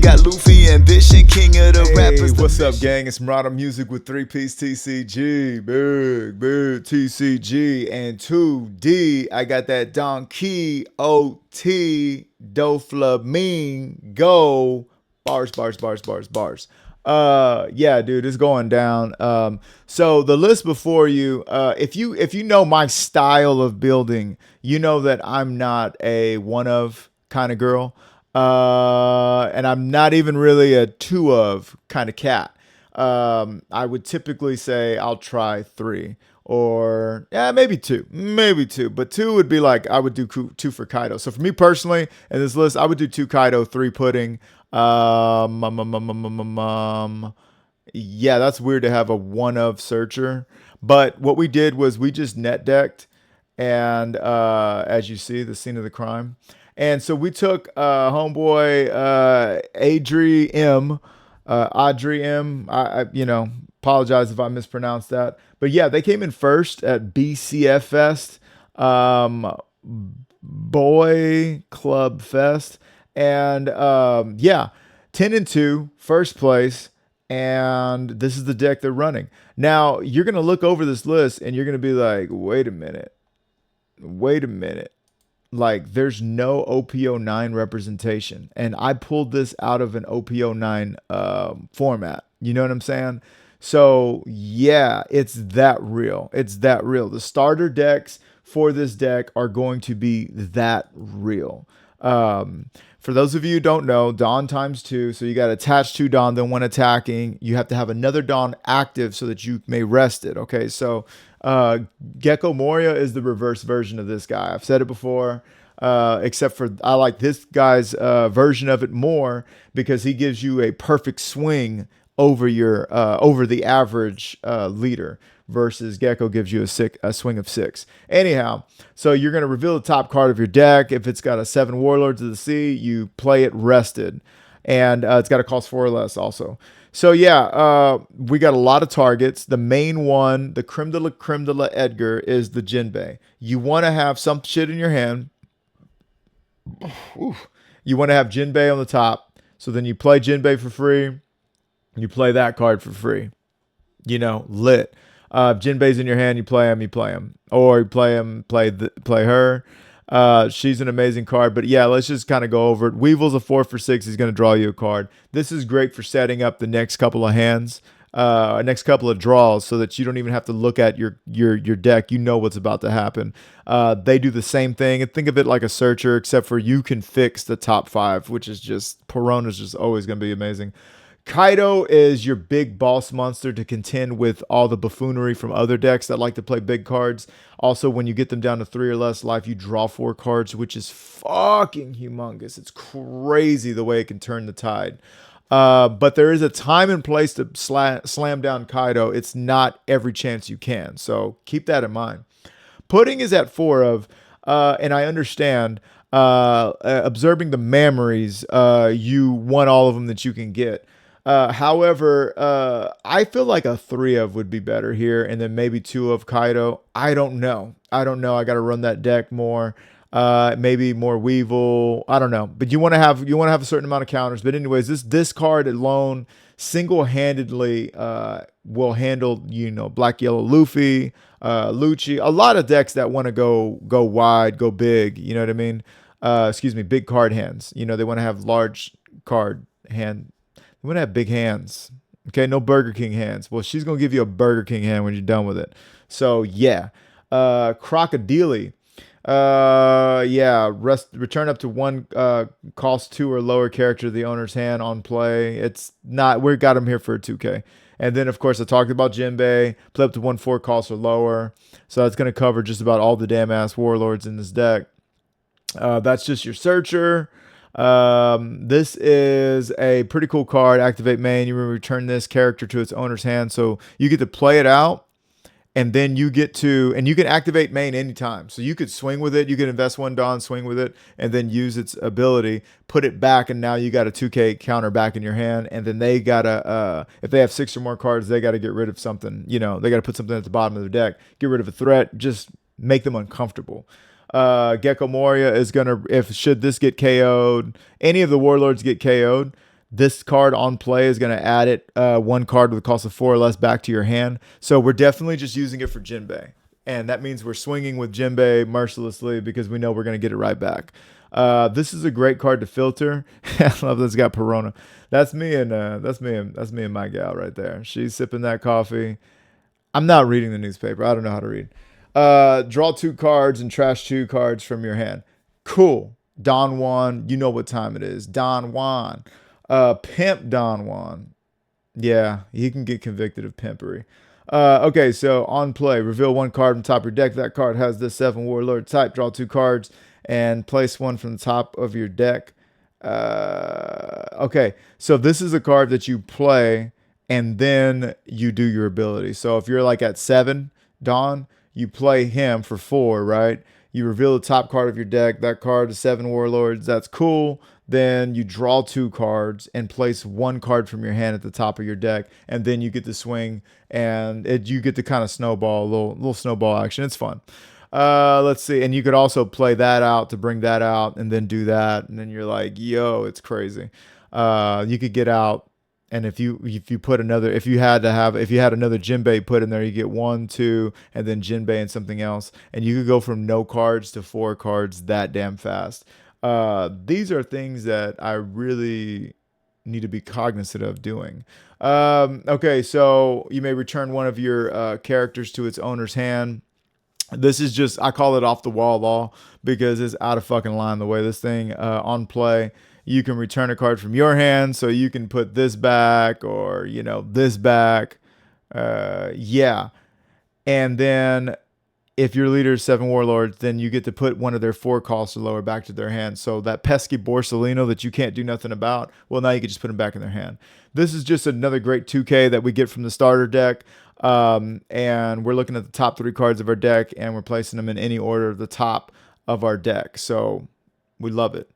got Luffy ambition, king of the rappers. What's up, gang? It's Marauder Music with 3-piece TCG. Big TCG. And 2D, I got that Don Quixote Doflamingo. Bars. Yeah, dude, it's going down. So the list before you, if you know my style of building, you know that I'm not a one of kind of girl. And I'm not even really a two of kind of cat. I would typically say I'll try three or yeah, maybe two, but two would be like I would do two for Kaido. So for me personally, in this list, I would do two Kaido, three pudding. Yeah, that's weird to have a one of searcher. But what we did was we just net decked, and as you see, the scene of the crime. And so we took homeboy Adri M. Apologize if I mispronounced that. But yeah, they came in first at BCF Fest, Boy Club Fest, and yeah, 10-2, first place. And this is the deck they're running. Now you're gonna look over this list and you're gonna be like, wait a minute. Like there's no OPO9 representation, and I pulled this out of an OPO9 format. You know what I'm saying? So yeah, it's that real. The starter decks for this deck are going to be that real. For those of you who don't know, Dawn times 2. So you got to attach 2 Dawn, then 1 attacking. You have to have another Dawn active so that you may rest it. Okay, so Gecko Moria is the reverse version of this guy. I've said it before, except for I like this guy's version of it more because he gives you a perfect swing over over the average leader versus Gecko gives you a swing of 6. Anyhow, so you're going to reveal the top card of your deck. If it's got a 7 Warlords of the Sea, you play it rested. And it's got to cost 4 or less also. So yeah, we got a lot of targets. The main one, the creme de la Edgar, is the Jinbei. You want to have some shit in your hand. Oof. You want to have Jinbei on the top. So then you play Jinbei for free. You play that card for free. Lit. If Jinbei's in your hand, you play him. Or you play him, play her. She's an amazing card. But yeah, let's just kind of go over it. Weevil's a 4 for 6. He's going to draw you a card. This is great for setting up the next couple of hands, next couple of draws, so that you don't even have to look at your deck. You know what's about to happen. They do the same thing. And think of it like a searcher, except for you can fix the top 5, which is just, Perona's just always going to be amazing. Kaido is your big boss monster to contend with all the buffoonery from other decks that like to play big cards. Also, when you get them down to 3 or less life, you draw 4 cards, which is fucking humongous. It's crazy the way it can turn the tide. But there is a time and place to slam down Kaido. It's not every chance you can. So keep that in mind. Pudding is at 4 of, and I understand, observing the memories, you want all of them that you can get. However, I feel like a 3 of would be better here, and then maybe 2 of Kaido. I don't know. I got to run that deck more. Maybe more Weevil. I don't know. But you want to have a certain amount of counters. But anyways, this card alone single-handedly will handle Black Yellow Luffy, Lucci. A lot of decks that want to go wide, go big. You know what I mean? Big card hands. They want to have large card hand. We want to have big hands. Okay, no Burger King hands. Well, she's going to give you a Burger King hand when you're done with it. So, yeah. Crocodile. Return up to 1 cost 2 or lower character of the owner's hand on play. It's not, we got him here for a 2K. And then, of course, I talked about Jinbei. Play up to 1 4 cost or lower. So that's going to cover just about all the damn ass warlords in this deck. That's just your searcher. This is a pretty cool card. Activate main. You return this character to its owner's hand. So you get to play it out, and then you can activate main anytime. So you could swing with it. You could invest 1 Dawn, swing with it, and then use its ability, put it back, and now you got a 2K counter back in your hand. And then they gotta, if they have 6 or more cards, they got to get rid of something. They got to put something at the bottom of the deck, get rid of a threat, just make them uncomfortable. Gecko Moria is gonna, should this get KO'd, any of the warlords get KO'd, This card on play is going to add it 1 card with a cost of 4 or less back to your hand. So we're definitely just using it for Jinbei. And that means we're swinging with Jinbei mercilessly because we know we're going to get it right back. This is a great card to filter. I love this. Got Perona. That's me and my gal right there. She's sipping that coffee. I'm not reading the newspaper. I don't know how to read. Draw 2 cards and trash 2 cards from your hand. Cool. Don Juan, you know what time it is. Don Juan. Pimp Don Juan. Yeah, he can get convicted of pimpery. Okay, so on play, reveal 1 card from top of your deck. That card has the 7 Warlord type. Draw 2 cards and place 1 from the top of your deck. Okay, so this is a card that you play and then you do your ability. So if you're like at 7, Don, you play him for 4, right? You reveal the top card of your deck. That card is 7 Warlords. That's cool. Then you draw 2 cards and place 1 card from your hand at the top of your deck, and then you get to swing and you get to kind of snowball, a little snowball action. It's fun. Let's see, and you could also play that out to bring that out, and then do that, and then you're like, yo, it's crazy. You could get out, and if you put another, if you had another Jinbei put in there, you get 1, 2, and then Jinbei and something else, and you could go from no cards to 4 cards that damn fast. These are things that I really need to be cognizant of doing. Okay, so you may return one of your characters to its owner's hand. This is just, I call it off the wall law because it's out of fucking line the way this thing on play. You can return a card from your hand, so you can put this back or, this back. Yeah. And then if your leader is 7 Warlords, then you get to put one of their 4 costs or lower back to their hand. So that pesky Borsellino that you can't do nothing about, well, now you can just put them back in their hand. This is just another great 2K that we get from the starter deck. And we're looking at the top 3 cards of our deck, and we're placing them in any order of the top of our deck. So we love it.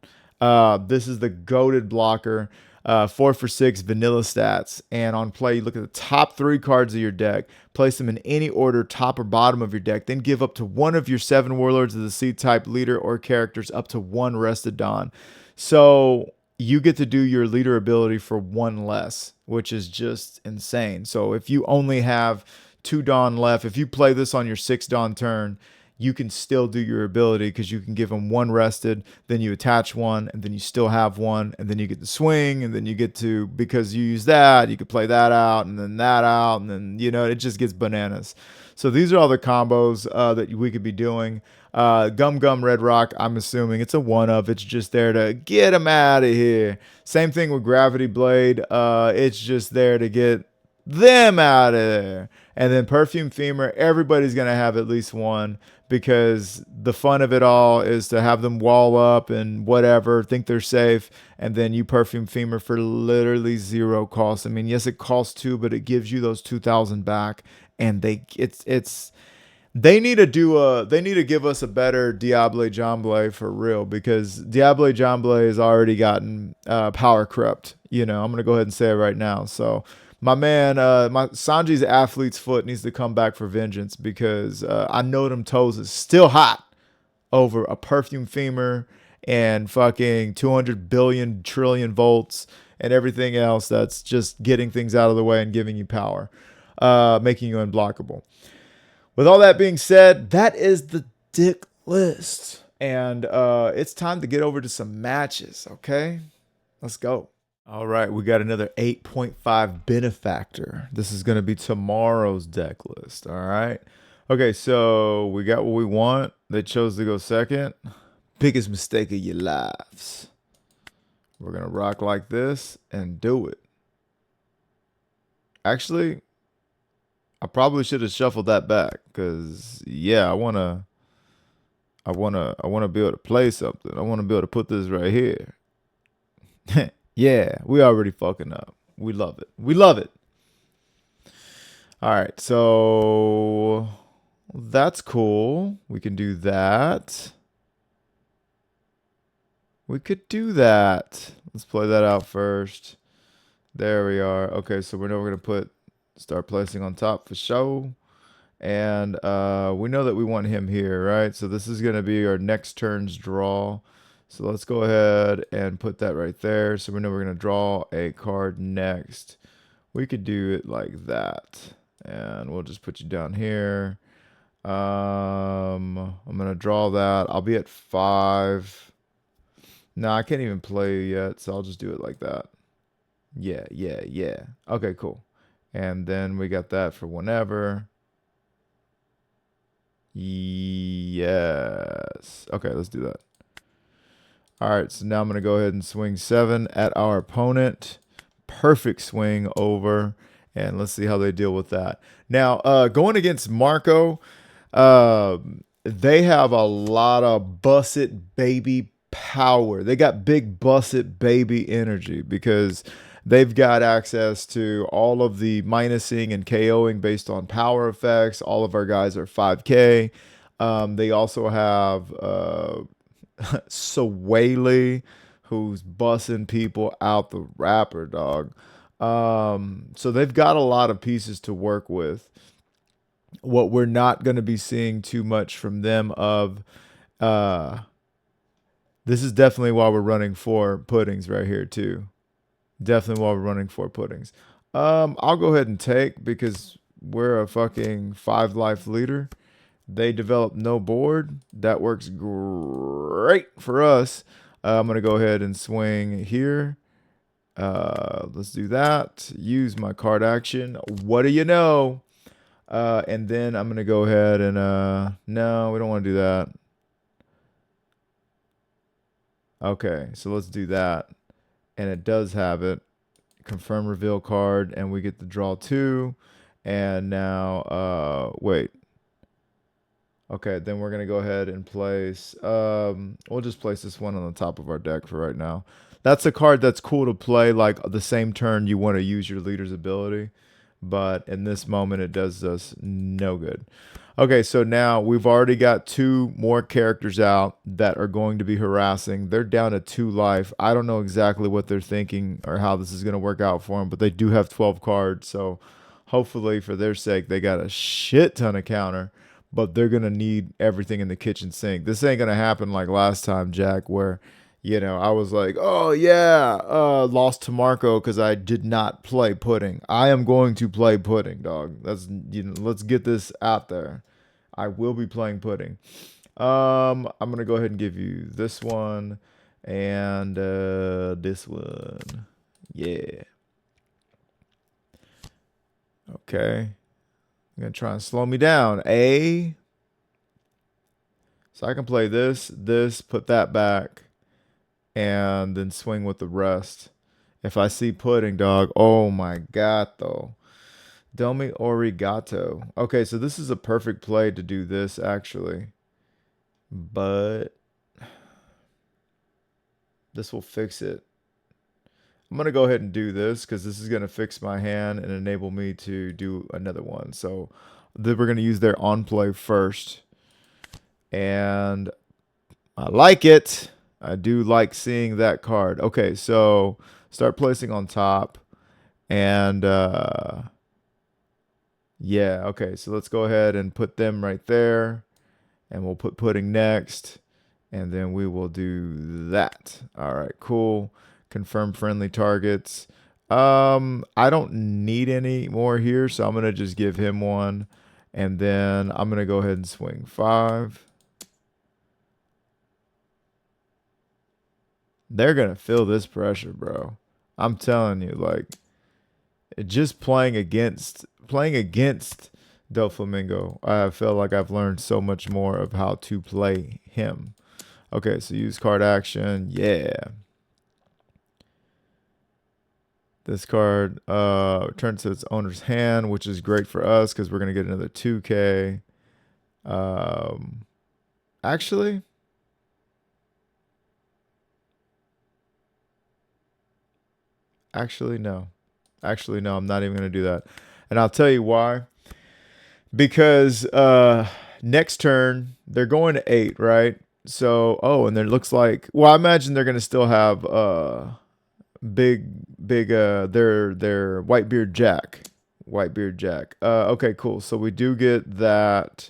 This is the goated blocker. 4 for 6 vanilla stats, and on play you look at the top 3 cards of your deck, place them in any order, top or bottom of your deck, then give up to 1 of your 7 Warlords of the C type leader or characters up to 1 rested Don. So you get to do your leader ability for 1 less, which is just insane. So if you only have 2 Don left, if you play this on your 6 Don turn, you can still do your ability because you can give them 1 rested, then you attach 1, and then you still have 1, and then you get to swing, and then you get to, because you use that, you could play that out, and then that out, and then, it just gets bananas. So these are all the combos that we could be doing. Gum Gum Red Rock, I'm assuming it's a 1-of. It's just there to get them out of here. Same thing with Gravity Blade. It's just there to get them out of there. And then Perfume Femur, everybody's going to have at least 1 because the fun of it all is to have them wall up and whatever, think they're safe, and then you Perfume Femur for literally 0 cost. I mean, yes, it costs 2, but it gives you those 2,000 back, and they need to give us a better Diable Jamble for real, because Diable Jamble has already gotten power corrupt. I'm going to go ahead and say it right now. So my man, my Sanji's athlete's foot needs to come back for vengeance because I know them toes is still hot over a Perfume Femur and fucking 200 billion trillion volts and everything else that's just getting things out of the way and giving you power, making you unblockable. With all that being said, that is the dick list. And it's time to get over to some matches, okay? Let's go. All right, we got another 8.5 benefactor. This is going to be tomorrow's deck list, all right? Okay, so we got what we want. They chose to go second. Biggest mistake of your lives. We're going to rock like this and do it. Actually, I probably should have shuffled that back because, yeah, I want to be able to play something. I want to be able to put this right here. Yeah, we already fucking up. We love it. We love it. All right, so that's cool. We can do that. We could do that. Let's play that out first. There we are. Okay, so we know we're going to start placing on top for show. And we know that we want him here, right? So this is going to be our next turn's draw. So let's go ahead and put that right there. So we know we're going to draw a card next. We could do it like that. And we'll just put you down here. I'm going to draw that. I'll be at 5. No, I can't even play yet. So I'll just do it like that. Yeah, yeah, yeah. Okay, cool. And then we got that for whenever. Yes. Okay, let's do that. All right, so now I'm going to go ahead and swing 7 at our opponent. Perfect swing over. And let's see how they deal with that. Now, going against Marco, they have a lot of busset baby power. They got big busset baby energy because they've got access to all of the minusing and KOing based on power effects. All of our guys are 5K. They also have Sawaley, who's bussing people out the wrapper, dog. So they've got a lot of pieces to work with. What we're not going to be seeing too much from them of, this is definitely why we're running 4 puddings right here too. Definitely why we're running 4 puddings. I'll go ahead and take because we're a fucking 5 life leader. They developed no board. That works great for us. I'm going to go ahead and swing here. Let's do that. Use my card action. What do you know? And then I'm going to go ahead and, no, we don't want to do that. Okay, so let's do that. And it does have it. Confirm reveal card, and we get to draw 2. And now, wait. Okay, then we're gonna go ahead and place. We'll just place this one on the top of our deck for right now. That's a card that's cool to play like the same turn you want to use your leader's ability, but in this moment it does us no good. Okay, so now we've already got 2 more characters out that are going to be harassing. They're down to 2 life. I don't know exactly what they're thinking or how this is going to work out for them, but they do have 12 cards. So hopefully for their sake, they got a shit ton of counter, but they're going to need everything in the kitchen sink. This ain't going to happen like last time, Jack, where I was like, oh yeah, lost to Marco because I did not play pudding. I am going to play pudding, dog. Let's get this out there. I will be playing pudding. I'm gonna go ahead and give you this one and this one. Yeah. Okay. I'm gonna try and slow me down. So I can play this, put that back, and then swing with the rest. If I see pudding, dog, oh my god, though. Domi Origato. Okay, so this is a perfect play to do this, actually. But this will fix it. I'm going to go ahead and do this because this is going to fix my hand and enable me to do another one. So then we're going to use their on play first. And I like it. I do like seeing that card. Okay, so start placing on top. And yeah, okay, so let's go ahead and put them right there. And we'll put pudding next. And then we will do that. All right, cool. Confirm friendly targets. I don't need any more here, so I'm going to just give him one. And then I'm going to go ahead and swing 5. They're going to feel this pressure, bro. I'm telling you, like, just playing against Doflamingo, I feel like I've learned so much more of how to play him. Okay, so use card action. Yeah. This card returns to its owner's hand, which is great for us because we're going to get another 2K. Actually, no. Actually, no, I'm not even going to do that. And I'll tell you why. Because next turn, they're going to 8, right? So, and then it looks like, well, I imagine they're going to still have big their Whitebeard Jack. Okay, cool. So we do get that.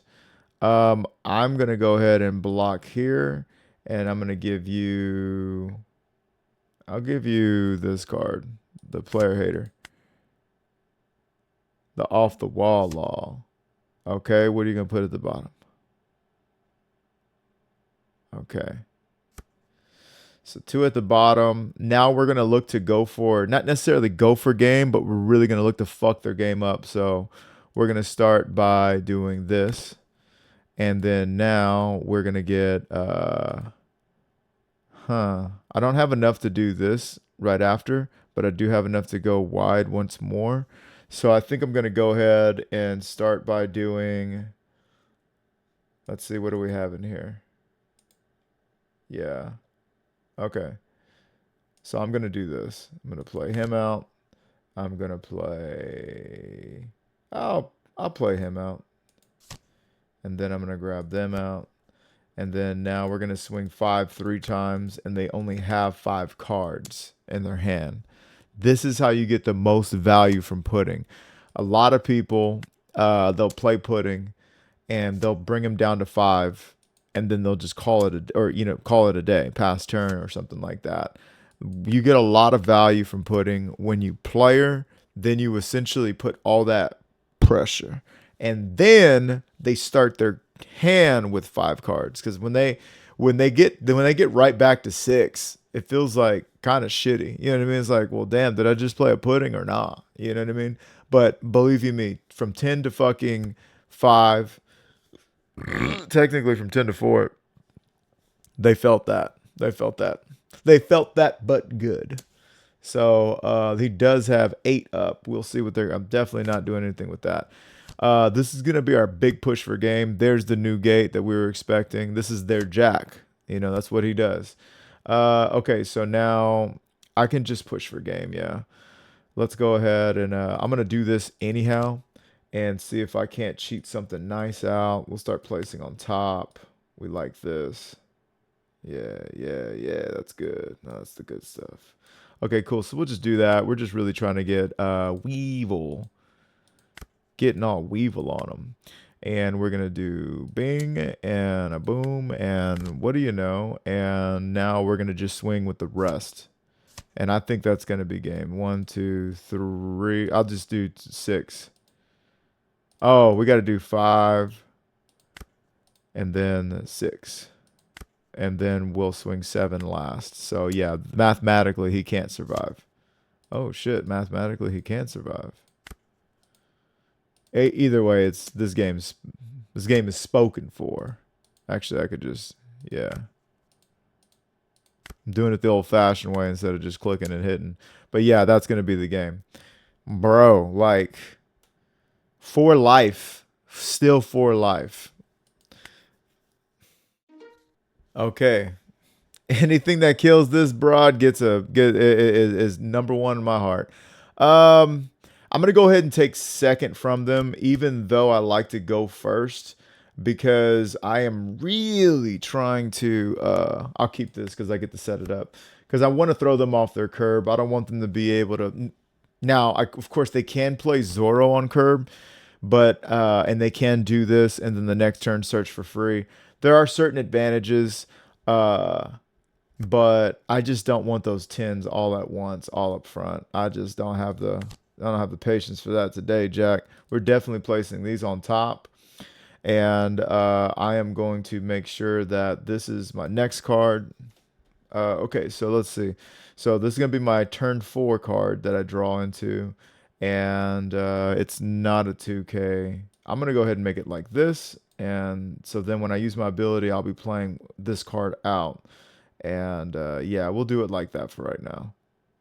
I'm gonna go ahead and block here, And I'm gonna give you. I'll give you this card, the player hater, the off the wall law. Okay, what are you gonna put at the bottom? Okay. So 2 at the bottom. Now we're gonna look to go for not necessarily go for game, but we're really gonna look to fuck their game up. So we're gonna start by doing this, and then now we're gonna get I don't have enough to do this right after, but I do have enough to go wide once more. So I think I'm gonna go ahead and start by doing. Let's see, what do we have in here? Yeah. Okay. So I'm gonna do this. I'm gonna play him out. I'm gonna play. I'll play him out, and then I'm gonna grab them out, and then now we're gonna swing 5 3 times, and they only have 5 cards in their hand. This is how you get the most value from pudding. A lot of people, they'll play pudding, and they'll bring them down to 5, and then they'll just call it call it a day, pass turn or something like that. You get a lot of value from putting when you player, then you essentially put all that pressure, and then they start their hand with 5 cards, because when they get right back to 6, it feels like kind of shitty. You know what I mean? It's like, well, damn, did I just play a pudding or not? You know what I mean? But believe you me, from 10 to fucking 5, technically from 10 to 4, they felt that. They felt that. They felt that, but good. So he does have 8 up. We'll see what they're. I'm definitely not doing anything with that. This is gonna be our big push for game. There's the new gate that we were expecting. This is their jack. You know, that's what he does. Okay, so now I can just push for game. Yeah, let's go ahead and I'm gonna do this anyhow, and see if I can't cheat something nice out. We'll start placing on top. We like this. Yeah, yeah, yeah. That's good. No, that's the good stuff. Okay, cool. So we'll just do that. We're just really trying to get Weevil, getting all Weevil on them. And we're gonna do bing and a boom, and what do you know? And now we're gonna just swing with the rest. And I think that's gonna be game 1, 2, 3. I'll just do 6. Oh, we got to do 5, and then 6. And then we'll swing 7 last. So yeah, mathematically he can't survive. Oh shit, mathematically he can't survive. Either way, it's this game is spoken for. Actually, I could just, yeah. I'm doing it the old-fashioned way instead of just clicking and hitting. But yeah, that's gonna be the game, bro. Like, for life, still for life. Okay, anything that kills this broad is number 1 in my heart. I'm gonna go ahead and take second from them, even though I like to go first, because I am really trying to. I'll keep this because I get to set it up, because I want to throw them off their curb. I don't want them to be able to. Now, of course, they can play Zoro on curb, but and they can do this, and then the next turn search for free. There are certain advantages, but I just don't want those 10s all at once, all up front. I don't have the patience for that today, Jack. We're definitely placing these on top, and I am going to make sure that this is my next card. Okay, so let's see. So this is gonna be my turn 4 card that I draw into, and it's not a 2K. I'm gonna go ahead and make it like this, and so then when I use my ability, I'll be playing this card out, and yeah, we'll do it like that for right now.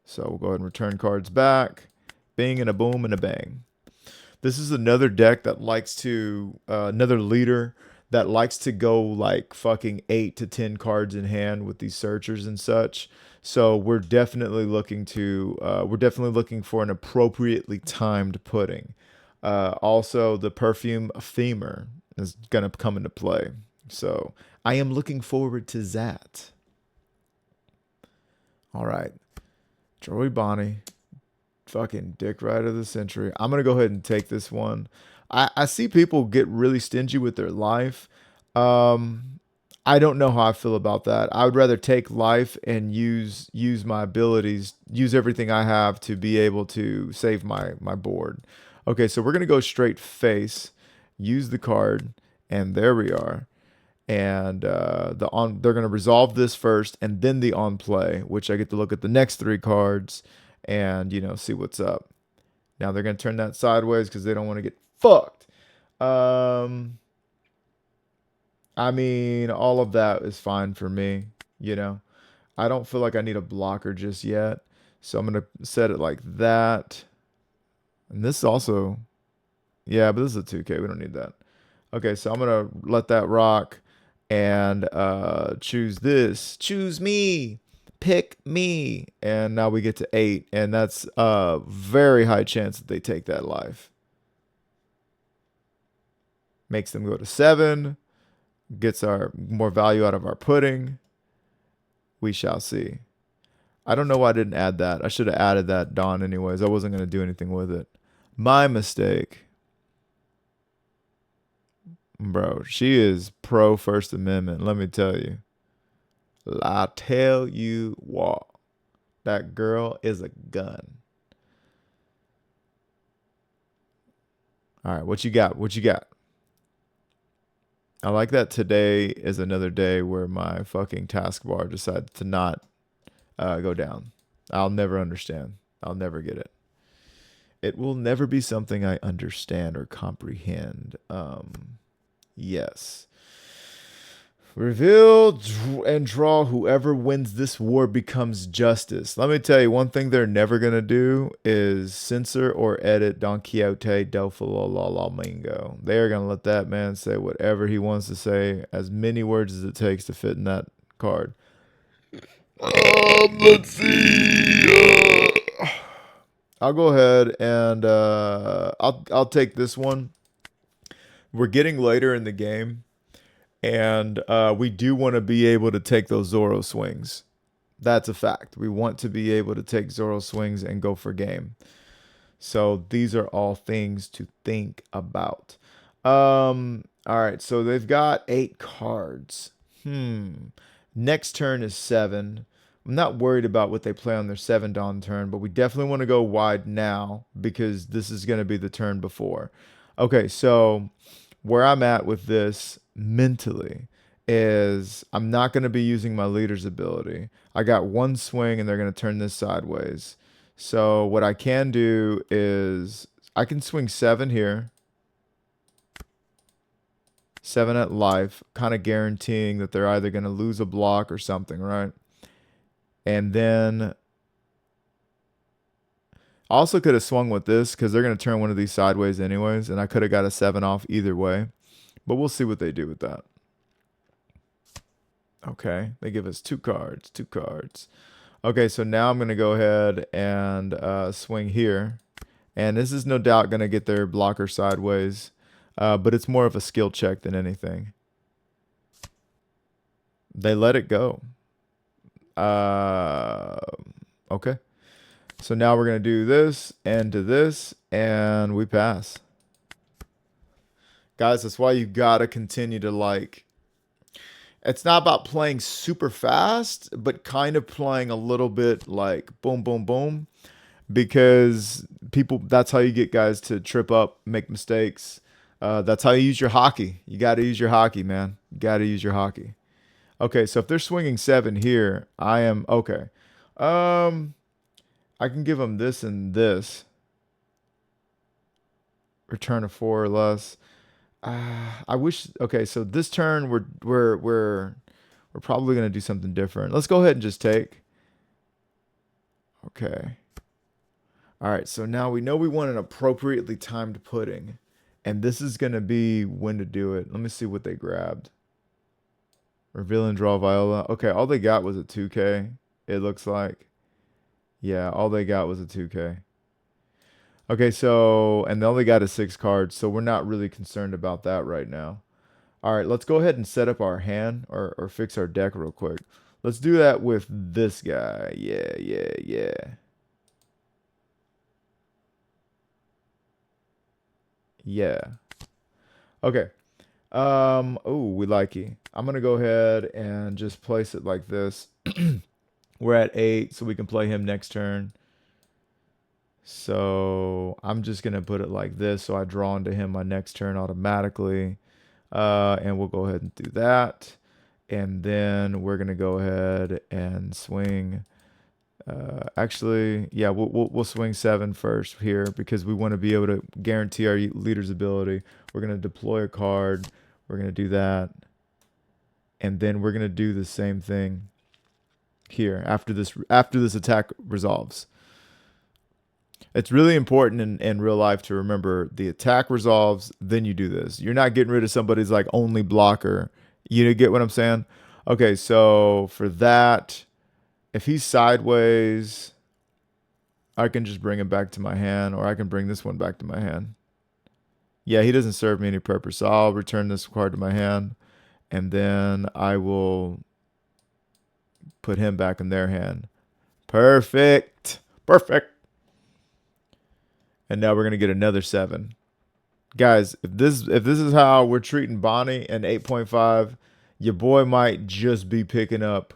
So we'll go ahead and return cards back. Bing and a boom and a bang. This is another deck that likes to, another leader that likes to go like fucking 8 to 10 cards in hand with these searchers and such. So we're definitely looking for an appropriately timed pudding. Also, the perfume femur is gonna come into play. So I am looking forward to that. All right, Joey Bonnie, fucking dick ride of the century. I'm gonna go ahead and take this one. I see people get really stingy with their life. I don't know how I feel about that. I would rather take life and use my abilities, use everything I have to be able to save my board. Okay, so we're gonna go straight face, use the card, and there we are. And they're gonna resolve this first, and then the on play, which I get to look at the next three cards, and see what's up. Now they're gonna turn that sideways because they don't want to get fucked. Um, I mean, all of that is fine for me. You know, I don't feel like I need a blocker just yet. So I'm going to set it like that. And this is also, yeah, but this is a 2K. We don't need that. Okay, so I'm going to let that rock and choose this. Choose me. Pick me. And now we get to 8. And that's a very high chance that they take that life. Makes them go to 7. Gets our more value out of our pudding. We shall see. I don't know why I didn't add that. I should have added that Dawn anyways. I wasn't going to do anything with it. My mistake. Bro, she is pro First Amendment. Let me tell you. I tell you what. That girl is a gun. All right, what you got? What you got? I like that today is another day where my fucking taskbar decided to not go down. I'll never understand. I'll never get it. It will never be something I understand or comprehend. Yes. Reveal and draw whoever wins this war becomes justice. Let me tell you, one thing they're never going to do is censor or edit Don Quixote Doflamingo. They are going to let that man say whatever he wants to say, as many words as it takes to fit in that card. Let's see. I'll go ahead and I'll take this one. We're getting later in the game. And we do want to be able to take those Zoro swings. That's a fact. We want to be able to take Zoro swings and go for game. So these are all things to think about. All right, so they've got 8 cards. Next turn is 7. I'm not worried about what they play on their 7 Dawn turn, but we definitely want to go wide now because this is going to be the turn before. Okay, so where I'm at with this mentally is I'm not going to be using my leader's ability. I got one swing and they're going to turn this sideways. So what I can do is I can swing 7 here. 7 at life, kind of guaranteeing that they're either going to lose a block or something, right? And then I also could have swung with this because they're going to turn one of these sideways anyways, and I could have got a 7 off either way. But we'll see what they do with that. Okay, they give us 2 cards, 2 cards. Okay, so now I'm going to go ahead and swing here. And this is no doubt going to get their blocker sideways, but it's more of a skill check than anything. They let it go. Okay. So now we're going to do this and to this, and we pass. Guys, that's why you got to continue to like, it's not about playing super fast, but kind of playing a little bit like boom, boom, boom, because people, that's how you get guys to trip up, make mistakes. That's how you use your hockey. You got to use your hockey, man. You got to use your hockey. Okay, so if they're swinging 7 here, I am okay. I can give them this and this. Return a 4 or less. I wish. Okay, so this turn we're probably gonna do something different. Let's go ahead and just take. Okay. All right. So now we know we want an appropriately timed pudding, and this is gonna be when to do it. Let me see what they grabbed. Reveal and draw Viola. Okay, all they got was a 2K. It looks like. Yeah, all they got was a 2K. Okay, so, and they only got a 6 cards, so we're not really concerned about that right now. All right, let's go ahead and set up our hand or fix our deck real quick. Let's do that with this guy. Yeah. Yeah. Okay. Oh, we likey. I'm gonna go ahead and just place it like this. We're at 8, so we can play him next turn. So I'm just gonna put it like this, so I draw into him my next turn automatically. And we'll go ahead and do that. And then we're gonna go ahead and swing. Actually, yeah, we'll swing 7 first here because we want to be able to guarantee our leader's ability. We're gonna deploy a card. We're gonna do that, and then we're gonna do the same thing here after this attack resolves. It's really important in real life to remember the attack resolves, then you do this. You're not getting rid of somebody's like only blocker. You get what I'm saying? Okay, so for that, if he's sideways, I can just bring him back to my hand, or I can bring this one back to my hand. Yeah, he doesn't serve me any purpose, so I'll return this card to my hand, and then I will put him back in their hand. Perfect. Perfect. And now we're gonna get another 7. Guys, if this is how we're treating Bonnie and 8.5, your boy might just be picking up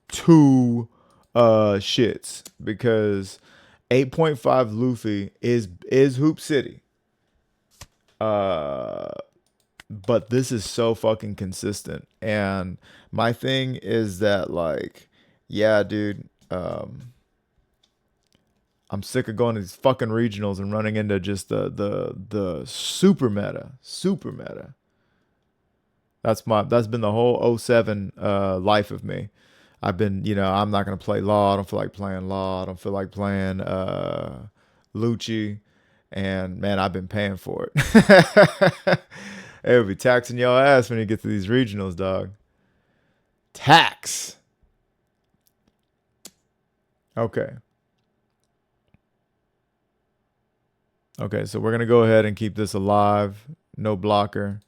2 shits because 8.5 Luffy is Hoop City. But this is so fucking consistent. And my thing is that, like, yeah, dude, I'm sick of going to these fucking regionals and running into just the super meta. Super meta. That's been the whole 07 life of me. I've been, I'm not gonna play Law. I don't feel like playing Law. I don't feel like playing Lucci. And man, I've been paying for it. It would be taxing your ass when you get to these regionals, dog. Tax. Okay. Okay, so we're gonna go ahead and keep this alive. No blocker.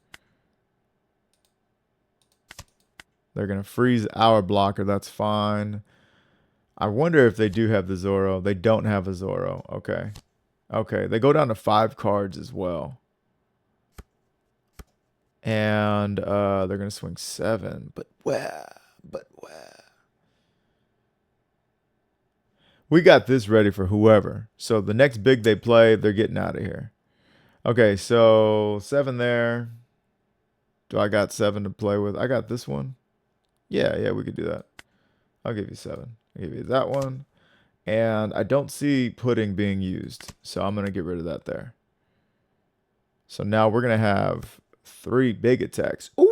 They're gonna freeze our blocker. That's fine. I wonder if they do have the Zoro. They don't have a Zoro. Okay. Okay, they go down to 5 cards as well. And they're going to swing 7. But where? We got this ready for whoever. So the next big they play, they're getting out of here. Okay, so 7 there. Do I got 7 to play with? I got this one. Yeah, we could do that. I'll give you 7. I'll give you that one. And I don't see pudding being used. So I'm going to get rid of that there. So now we're going to have 3 big attacks. We're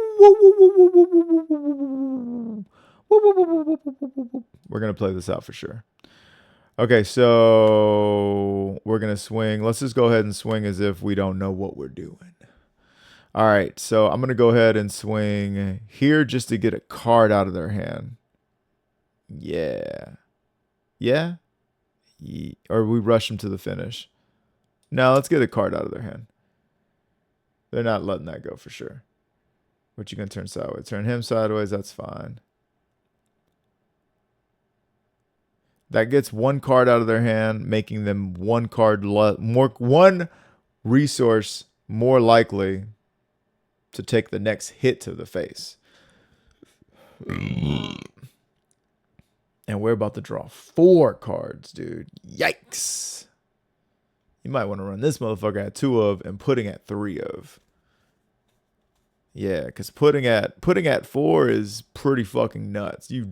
going to play this out for sure. Okay, so we're going to swing. Let's just go ahead and swing as if we don't know what we're doing. All right, so I'm going to go ahead and swing here just to get a card out of their hand. Yeah. Yeah? Or we rush them to the finish. No, let's get a card out of their hand. They're not letting that go for sure. What you gonna turn sideways? Turn him sideways, that's fine. That gets 1 card out of their hand, making them 1 card one resource more likely to take the next hit to the face. And we're about to draw 4 cards, dude. Yikes. You might want to run this motherfucker at 2 of and pudding at 3 of. Yeah, because pudding at 4 is pretty fucking nuts. You're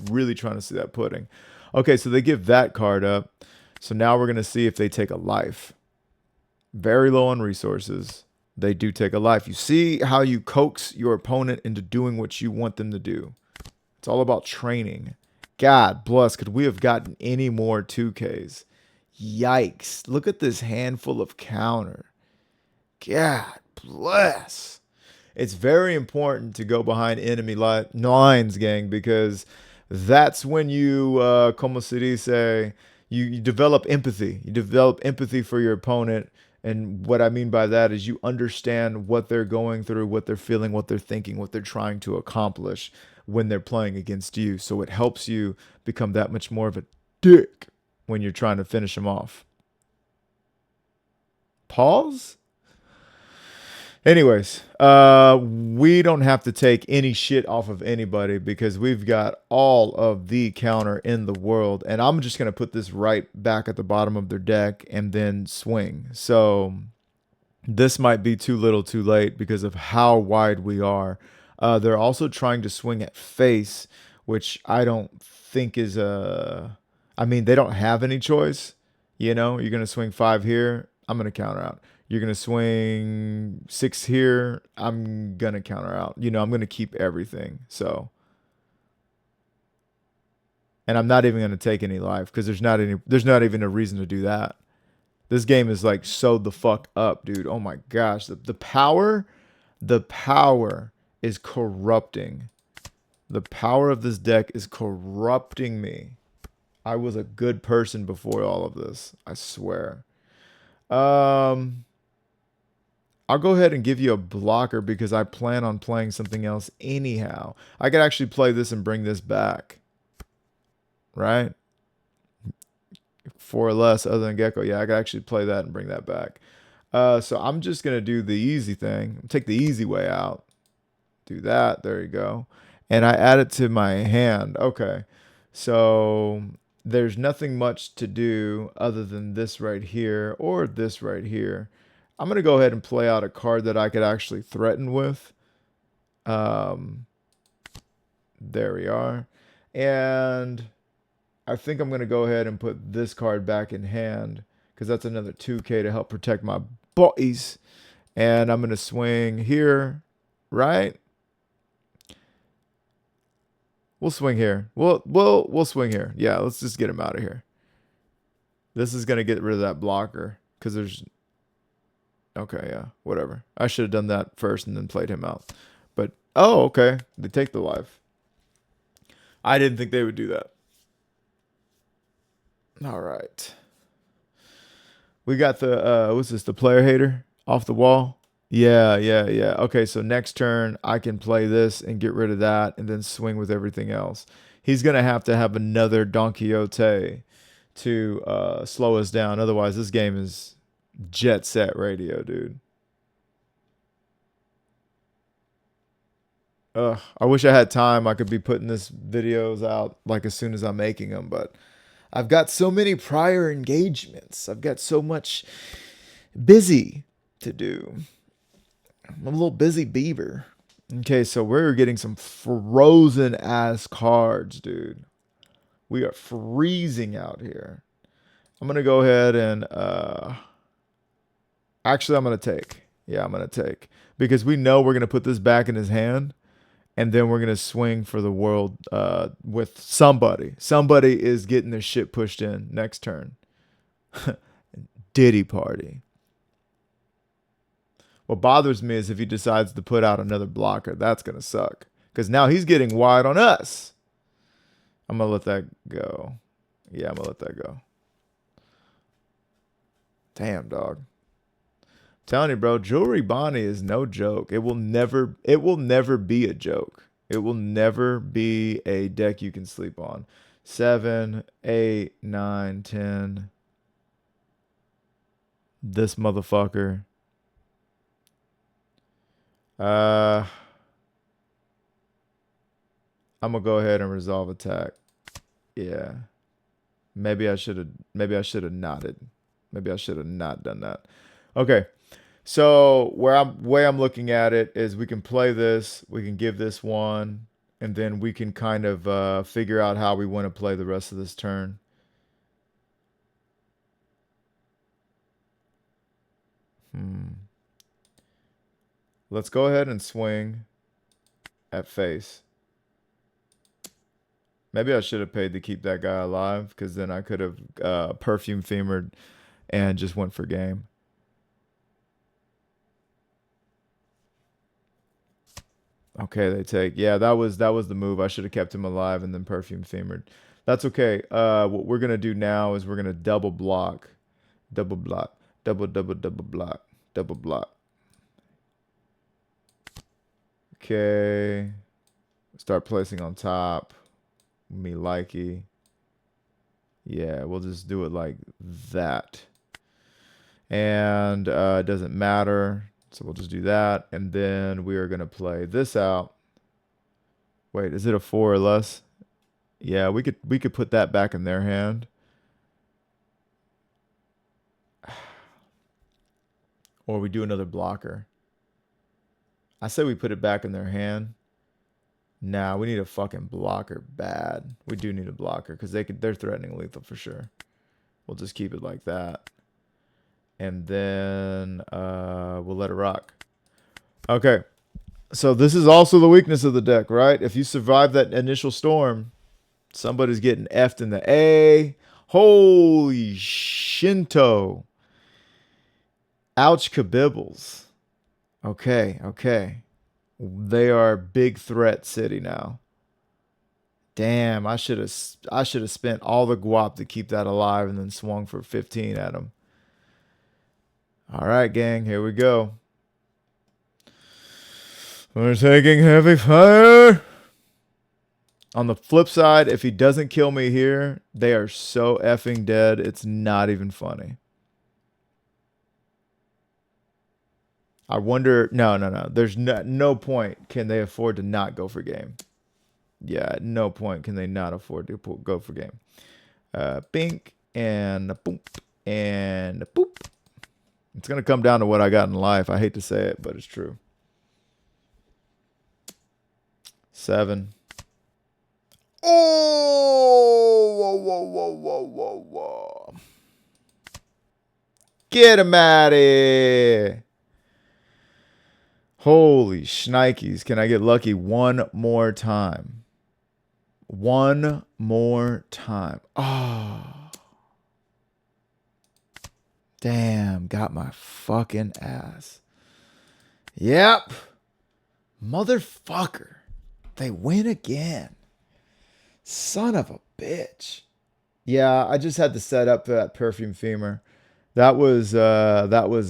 really trying to see that pudding. Okay, so they give that card up. So now we're going to see if they take a life. Very low on resources. They do take a life. You see how you coax your opponent into doing what you want them to do. It's all about training. God bless, could we have gotten any more 2Ks? Yikes. Look at this handful of counter. God bless. It's very important to go behind enemy lines, gang, because that's when you, como se dice, you develop empathy. You develop empathy for your opponent. And what I mean by that is you understand what they're going through, what they're feeling, what they're thinking, what they're trying to accomplish when they're playing against you. So it helps you become that much more of a dick when you're trying to finish them off. Pause? Anyways, we don't have to take any shit off of anybody because we've got all of the counter in the world. And I'm just going to put this right back at the bottom of their deck and then swing. So this might be too little too late because of how wide we are. They're also trying to swing at face, which I don't think is a. I mean, they don't have any choice. You know, you're going to swing 5 here. I'm going to counter out. You're going to swing 6 here. I'm going to counter out. You know, I'm going to keep everything. So, and I'm not even going to take any life because there's not even a reason to do that. This game is like sewed the fuck up, dude. Oh my gosh. The power is corrupting. The power of this deck is corrupting me. I was a good person before all of this. I swear. I'll go ahead and give you a blocker because I plan on playing something else anyhow. I could actually play this and bring this back. Right? 4 or less other than Gecko. Yeah, I could actually play that and bring that back. So I'm just going to do the easy thing. Take the easy way out. Do that. There you go. And I add it to my hand. Okay. So there's nothing much to do other than this right here or this right here. I'm going to go ahead and play out a card that I could actually threaten with. There we are. And I think I'm going to go ahead and put this card back in hand because that's another 2K to help protect my boys. And I'm going to swing here, right? We'll swing here. We'll swing here. Yeah, let's just get him out of here. This is going to get rid of that blocker because there's... Okay, yeah, whatever. I should have done that first and then played him out. But, oh, okay. They take the life. I didn't think they would do that. All right. We got the, what's this, the player hater off the wall? Yeah. Okay, so next turn, I can play this and get rid of that and then swing with everything else. He's going to have another Don Quixote to slow us down. Otherwise, this game is jet set radio, dude. I wish I had time. I could be putting this videos out like as soon as I'm making them, but I've got so many prior engagements. I've got so much busy to do. I'm a little busy beaver. Okay, so we're getting some frozen ass cards, dude. We are freezing out here. I'm gonna go ahead and actually I'm gonna take. Yeah, I'm gonna take. Because we know we're gonna put this back in his hand. And then we're gonna swing for the world with somebody. Somebody is getting their shit pushed in next turn. Diddy party. What bothers me is if he decides to put out another blocker, that's gonna suck. Because now he's getting wide on us. I'm gonna let that go. Yeah, I'm gonna let that go. Damn, dog. Telling you, bro, Jewelry Bonnie is no joke. It will never be a joke. It will never be a deck you can sleep on. 7, 8, 9, 10. This motherfucker. I'm gonna go ahead and resolve attack. Yeah. Maybe I should have nodded. Maybe I should have not done that. Okay. So way I'm looking at it is we can play this, we can give this one, and then we can kind of figure out how we want to play the rest of this turn. Let's go ahead and swing at face. Maybe I should have paid to keep that guy alive because then I could have perfume femered and just went for game. Okay, they take. Yeah, that was the move. I should have kept him alive and then perfume femered. That's okay. What we're gonna do now is we're gonna double block, double block, double block, double block. Okay. Start placing on top. Me likey. Yeah, we'll just do it like that. And it doesn't matter. So we'll just do that. And then we are going to play this out. Wait, is it a 4 or less? Yeah, we could put that back in their hand. Or we do another blocker. I say we put it back in their hand. Nah, we need a fucking blocker bad. We do need a blocker because they're threatening lethal for sure. We'll just keep it like that. And then we'll let it rock. Okay. So this is also the weakness of the deck, right? If you survive that initial storm, somebody's getting F'd in the A. Holy Shinto. Ouch kabibbles. Okay, okay. They are big threat city now. Damn, I should have spent all the guap to keep that alive and then swung for 15 at him. All right, gang, here we go. We're taking heavy fire. On the flip side, if he doesn't kill me here, they are so effing dead, it's not even funny. I wonder, no. There's no point can they afford to not go for game. Yeah, at no point can they not afford to go for game. Bink and a boop and a boop. It's going to come down to what I got in life. I hate to say it, but it's true. 7. Oh, whoa. Get him out of here. Holy shnikes. Can I get lucky one more time? One more time. Oh. Damn, got my fucking ass. Yep. Motherfucker. They win again. Son of a bitch. Yeah, I just had to set up for that perfume femur. That was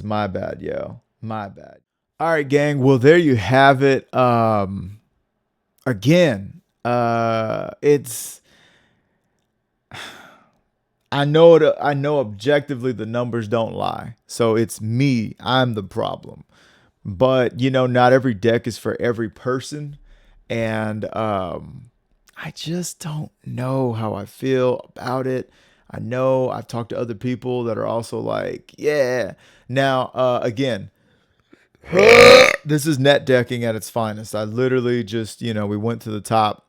my bad, yo. My bad. All right, gang. Well, there you have it. Again, it's I know objectively the numbers don't lie. So it's me. I'm the problem. But, you know, not every deck is for every person. And I just don't know how I feel about it. I know I've talked to other people that are also like, yeah. Now, again, this is net decking at its finest. I literally just, you know, we went to the top.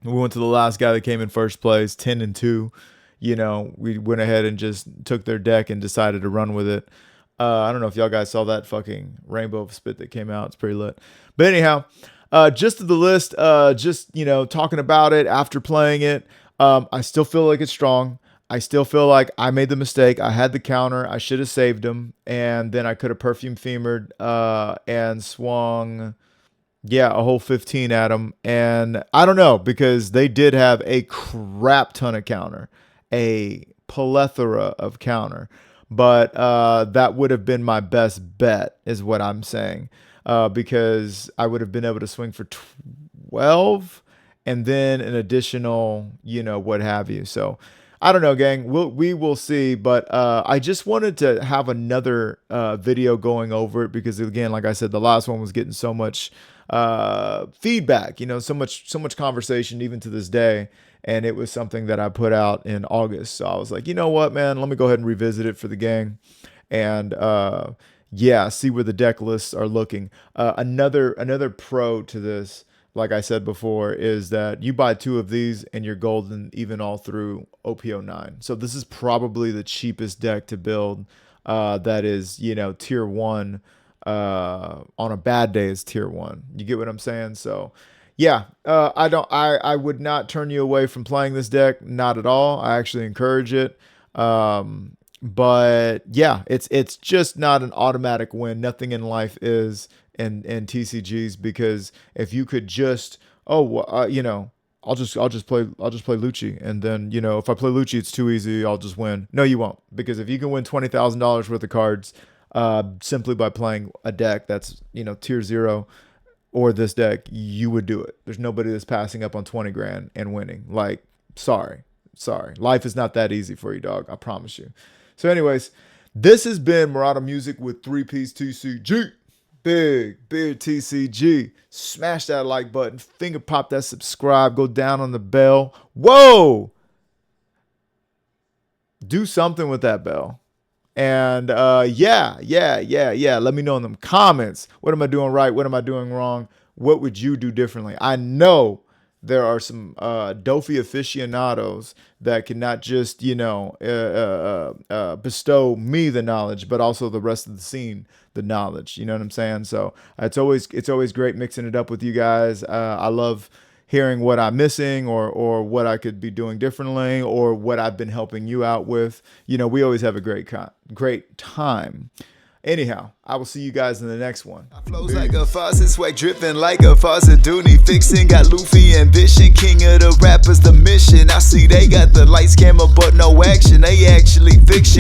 We went to the last guy that came in first place, 10-2. You know, we went ahead and just took their deck and decided to run with it. I don't know if y'all guys saw that fucking rainbow of spit that came out. It's pretty lit. But anyhow, just to the list, just, you know, talking about it after playing it. I still feel like it's strong. I still feel like I made the mistake. I had the counter. I should have saved him. And then I could have perfume femered and swung, yeah, a whole 15 at him. And I don't know, because they did have a crap ton of counter. A plethora of counter. But that would have been my best bet, is what I'm saying. Because I would have been able to swing for 12 and then an additional, you know, what have you. So I don't know, gang. We will see. But I just wanted to have another video going over it because, again, like I said, the last one was getting so much feedback, you know, so much conversation even to this day. And it was something that I put out in August. So I was like, you know what, man, let me go ahead and revisit it for the gang. And yeah, see where the deck lists are looking. Another pro to this, like I said before, is that you buy 2 of these and you're golden even all through OP09. So this is probably the cheapest deck to build that is, you know, tier 1 on a bad day is tier 1. You get what I'm saying? So yeah, I would not turn you away from playing this deck. Not at all. I actually encourage it. But yeah, it's just not an automatic win. Nothing in life is in TCGs, because if you could just, you know, I'll just play Lucci, and then, you know, if I play Lucci, it's too easy, I'll just win. No, you won't, because if you can win $20,000 worth of cards simply by playing a deck that's, you know, tier 0 or this deck, you would do it. There's nobody that's passing up on 20 grand and winning. Like, sorry. Life is not that easy for you, dog. I promise you. So anyways, this has been Murata Music with 3-Piece TCG. Big TCG. Smash that like button. Finger pop that subscribe. Go down on the bell. Whoa! Do something with that bell. And yeah. Let me know in them comments. What am I doing right? What am I doing wrong? What would you do differently? I know there are some Dofi aficionados that can not just, bestow me the knowledge, but also the rest of the scene the knowledge. You know what I'm saying? So it's always great mixing it up with you guys. I love hearing what I'm missing or what I could be doing differently or what I've been helping you out with. We always have a great time. Anyhow, I will see you guys in the next one. Flows like a faucet, swag dripping like a faucet. Dooney fixing, got Luffy ambition. King of the rappers, the mission. I see they got the lights, camera, but no action. They actually fiction.